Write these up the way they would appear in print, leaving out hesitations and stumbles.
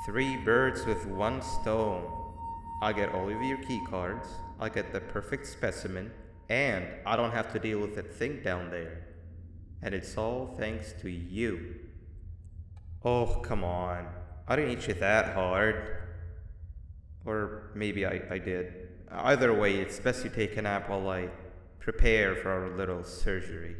Three birds with one stone. I get all of your key cards, I get the perfect specimen, and I don't have to deal with that thing down there. And it's all thanks to you. Oh, come on. I didn't hit you that hard. Or maybe I did. Either way, it's best you take a nap while I prepare for our little surgery.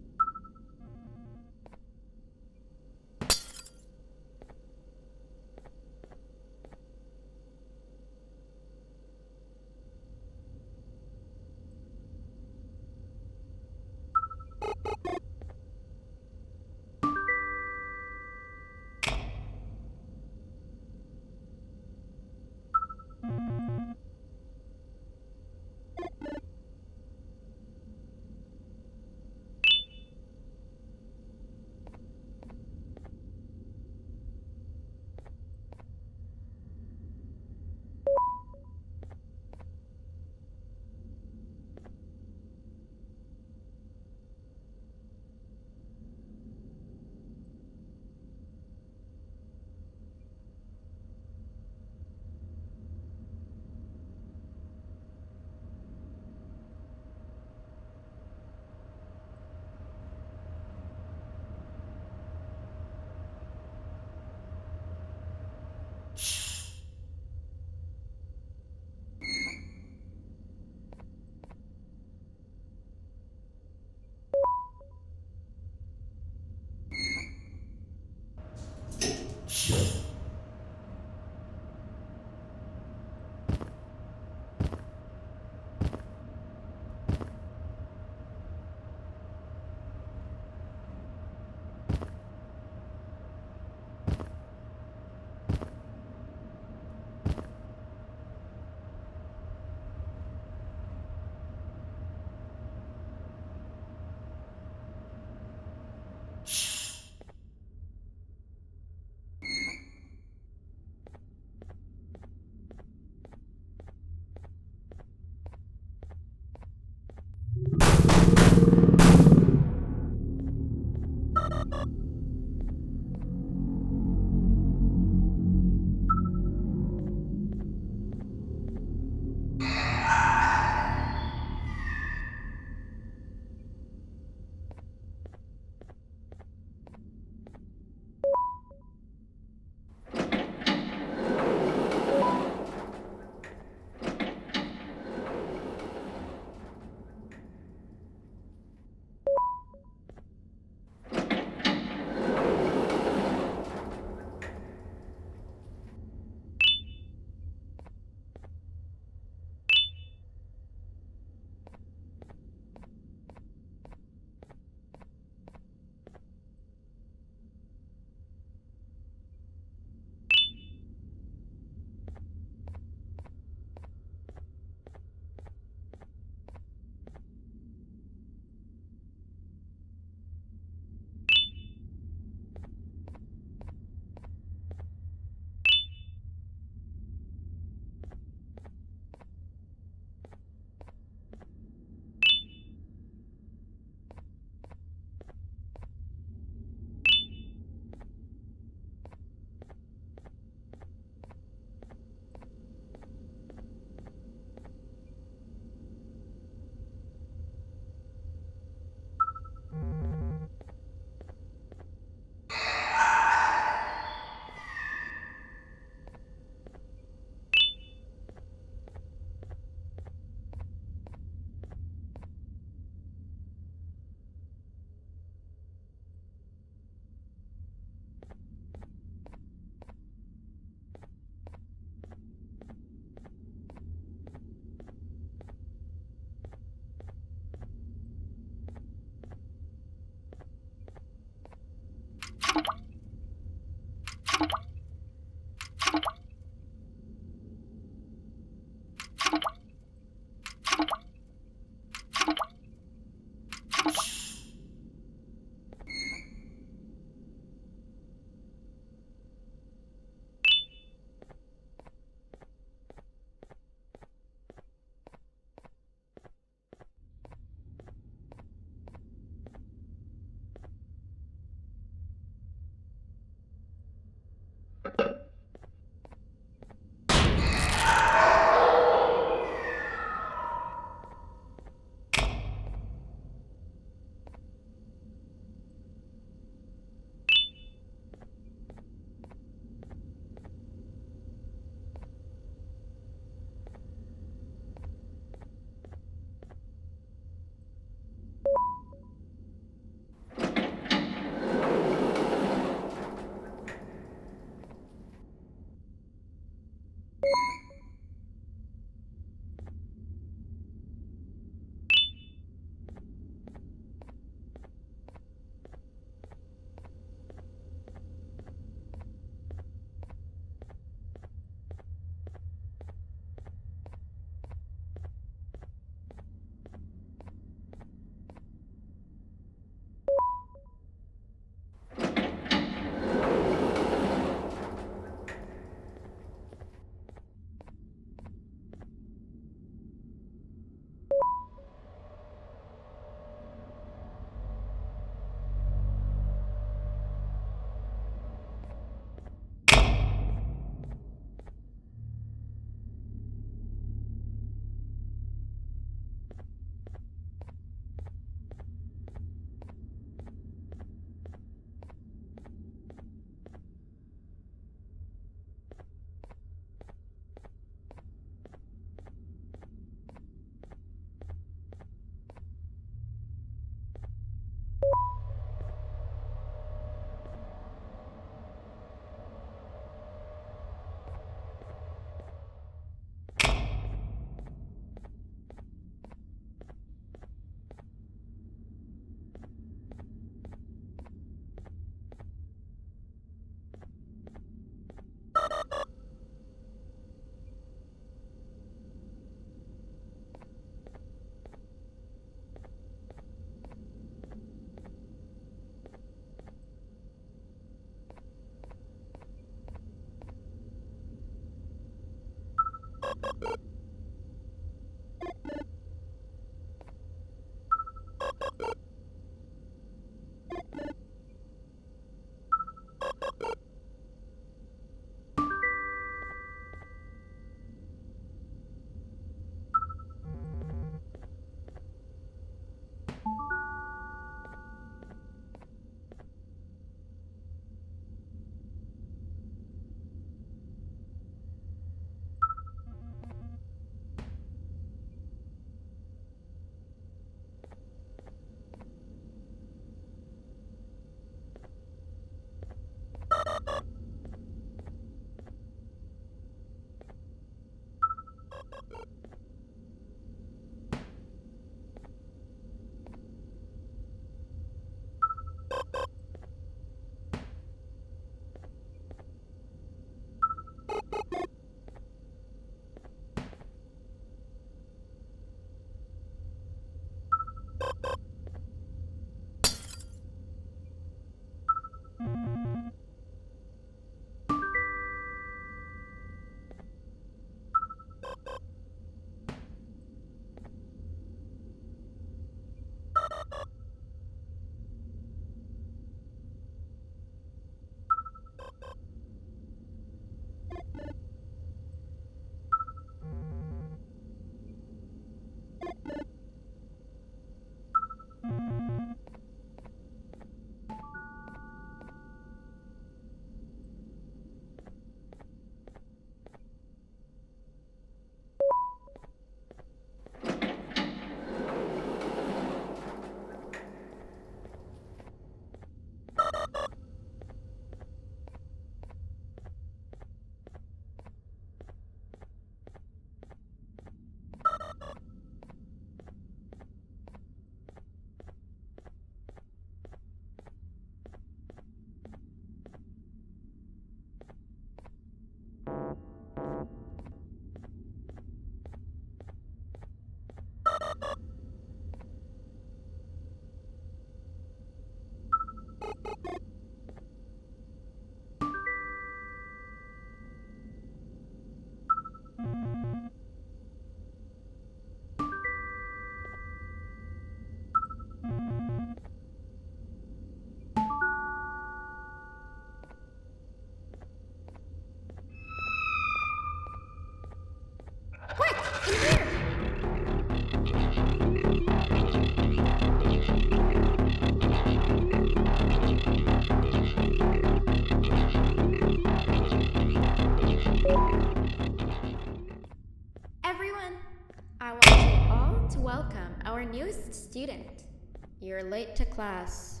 You're late to class.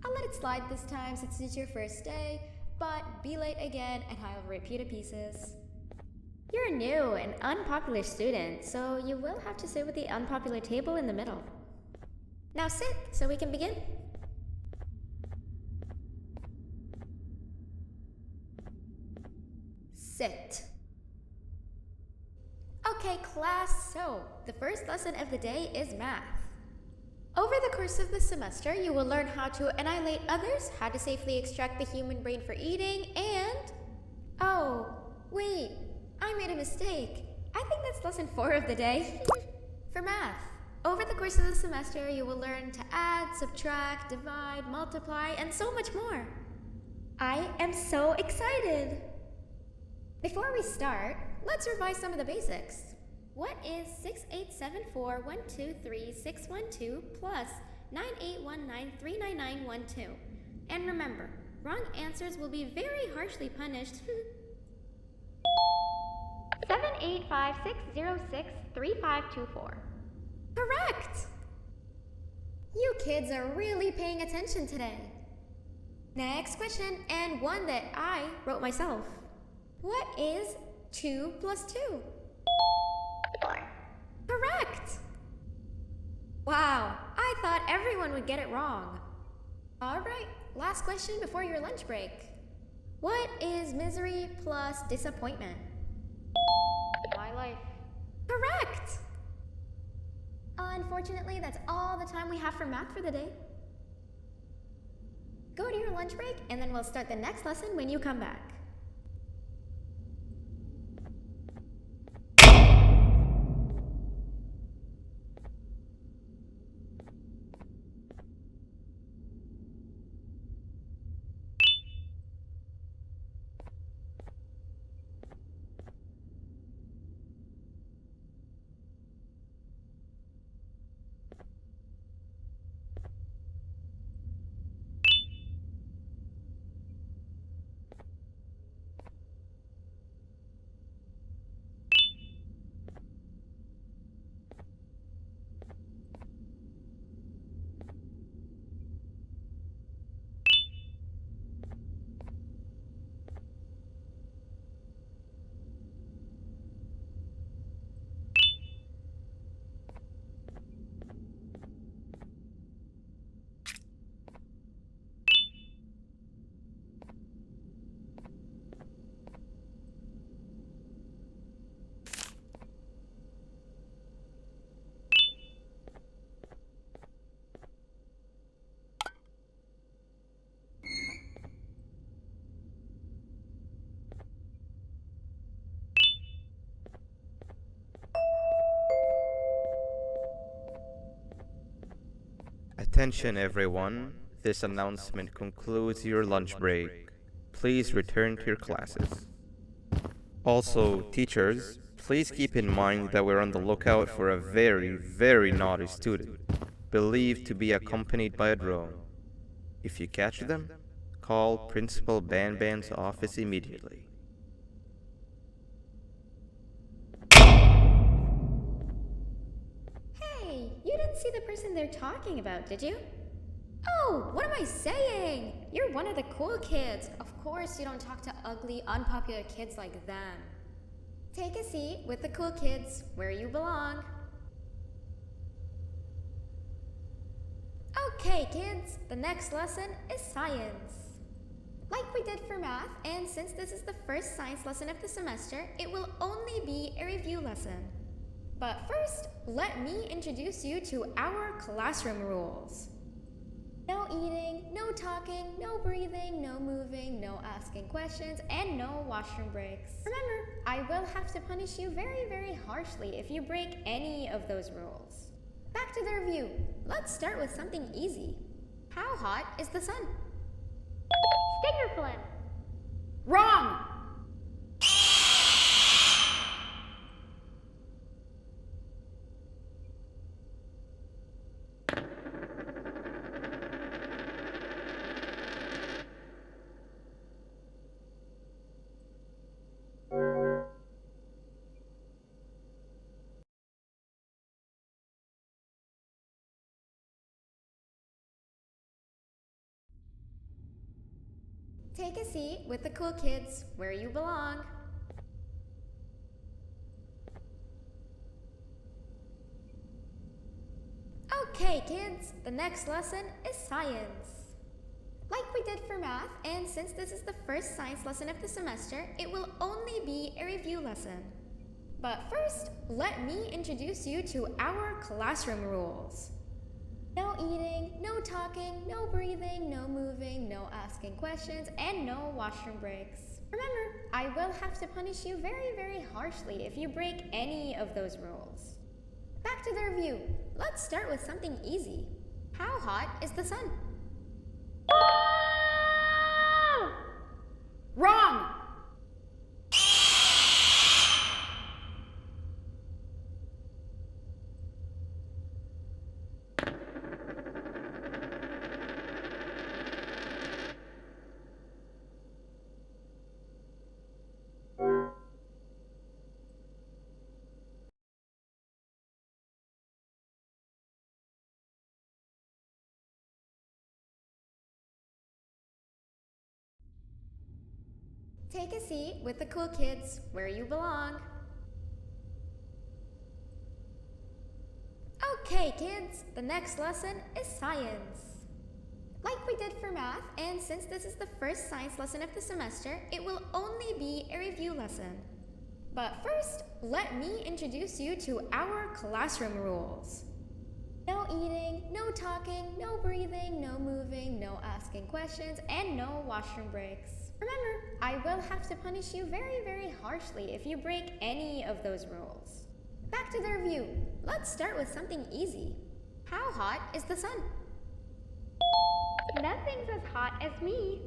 I'll let it slide this time since it's your first day, but be late again and I'll rip you to pieces. You're a new and unpopular student, so you will have to sit with the unpopular table in the middle. Now sit so we can begin. Sit. Okay, class, so the first lesson of the day is math. Over the course of the semester, you will learn how to annihilate others, how to safely extract the human brain for eating, and... Oh, wait, I made a mistake. I think that's lesson 4 of the day. For math, over the course of the semester, you will learn to add, subtract, divide, multiply, and so much more. I am so excited! Before we start, let's revise some of the basics. What is 6874123612 plus 9819399912? And remember, wrong answers will be very harshly punished. 785-606-3524. Correct! You kids are really paying attention today. Next question, and one that I wrote myself. What is 2 plus 2? 4. Correct! Wow, I thought everyone would get it wrong. Alright, last question before your lunch break. What is misery plus disappointment? My life. Correct! Unfortunately, that's all the time we have for math for the day. Go to your lunch break, and then we'll start the next lesson when you come back. Attention everyone, this announcement concludes your lunch break. Please return to your classes. Also, teachers, please keep in mind that we're on the lookout for a very naughty student, believed to be accompanied by a drone. If you catch them, call Principal Banban's office immediately. Hey, you didn't see the person they're talking about, did you? Oh, what am I saying? You're one of the cool kids. Of course you don't talk to ugly, unpopular kids like them. Take a seat with the cool kids, where you belong. Okay, kids, the next lesson is science. Like we did for math, and since this is the first science lesson of the semester, it will only be a review lesson. But first, let me introduce you to our classroom rules. No eating, no talking, no breathing, no moving, no asking questions, and no washroom breaks. Remember, I will have to punish you very harshly if you break any of those rules. Back to the review. Let's start with something easy. How hot is the sun? Stinger flame. Wrong! Take a seat with the cool kids where you belong. Okay, kids, the next lesson is science. Like we did for math, and since this is the first science lesson of the semester, it will only be a review lesson. But first, let me introduce you to our classroom rules. No eating, no talking, no breathing, no moving, no asking questions, and no washroom breaks. Remember, I will have to punish you very, very harshly if you break any of those rules. Back to the review. Let's start with something easy. How hot is the sun? Wrong! Take a seat with the cool kids where you belong. Okay, kids, the next lesson is science. Like we did for math, and since this is the first science lesson of the semester, it will only be a review lesson. But first, let me introduce you to our classroom rules. No eating, no talking, no breathing, no moving, no asking questions, and no washroom breaks. Remember, I will have to punish you very, very harshly if you break any of those rules. Back to the review. Let's start with something easy. How hot is the sun? Nothing's as hot as me.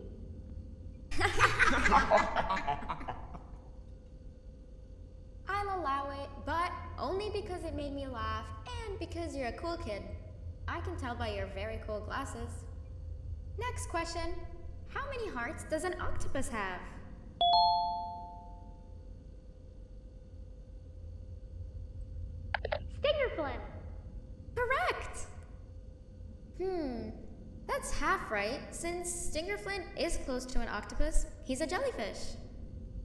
I'll allow it, but only because it made me laugh and because you're a cool kid. I can tell by your very cool glasses. Next question. How many hearts does an octopus have? Stingerflin. Correct! That's half right, since Stingerflint is close to an octopus. He's a jellyfish.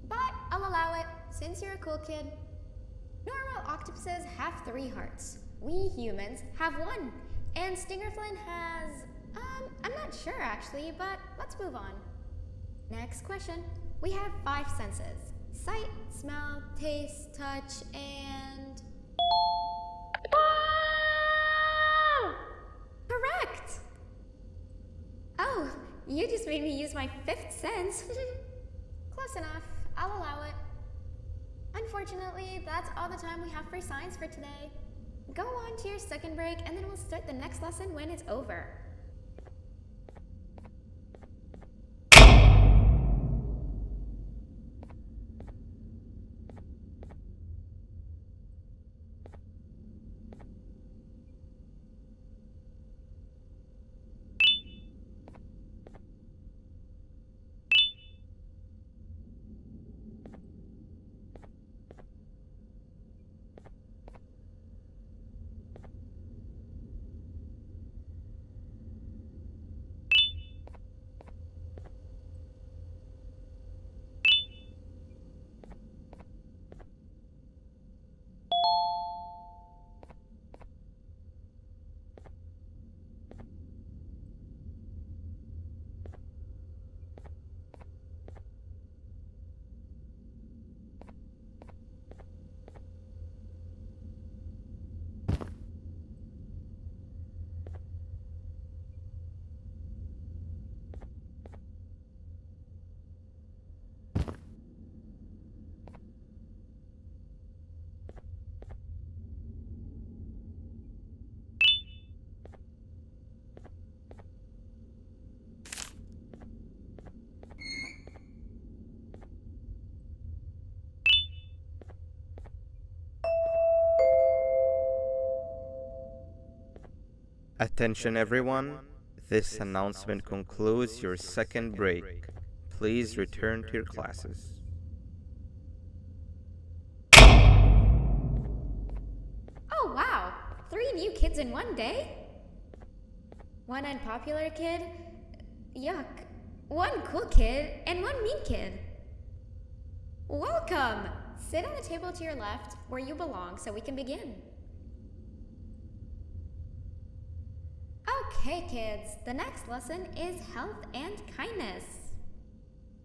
But I'll allow it, since you're a cool kid. Normal octopuses have 3 hearts. We humans have 1. And Stingerflint has... I'm not sure actually, but let's move on. Next question. We have 5 senses. Sight, smell, taste, touch, and... Correct! Oh, you just made me use my 5th sense. Close enough. I'll allow it. Unfortunately, that's all the time we have for science for today. Go on to your second break, and then we'll start the next lesson when it's over. Attention everyone, this announcement concludes your second break. Please return to your classes. Oh wow! 3 new kids in one day? One unpopular kid? Yuck. One cool kid and one mean kid. Welcome! Sit on the table to your left where you belong so we can begin. Okay, kids, the next lesson is health and kindness.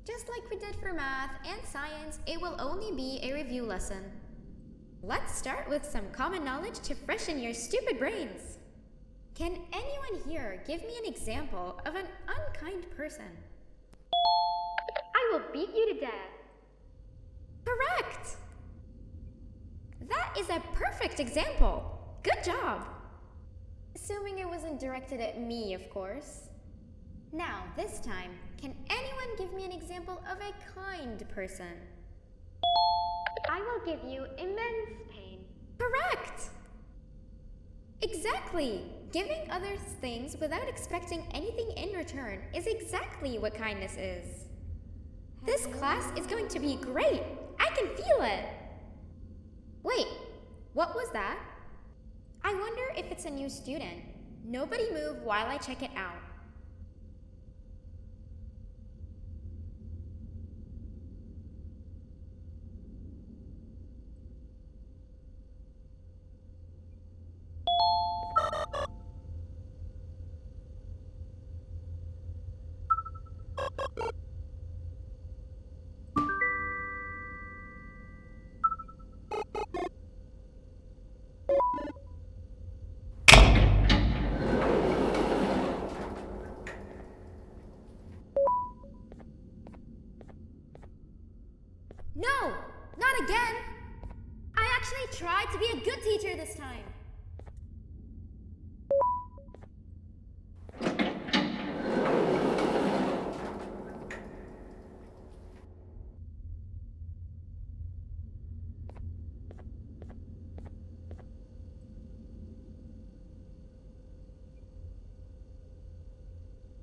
Just like we did for math and science, it will only be a review lesson. Let's start with some common knowledge to freshen your stupid brains. Can anyone here give me an example of an unkind person? I will beat you to death. Correct! That is a perfect example. Good job. Assuming it wasn't directed at me, of course. Now, this time, can anyone give me an example of a kind person? I will give you immense pain. Correct! Exactly! Giving others things without expecting anything in return is exactly what kindness is. This class is going to be great! I can feel it! Wait, what was that? I wonder if it's a new student. Nobody move while I check it out. No! Not again! I actually tried to be a good teacher this time.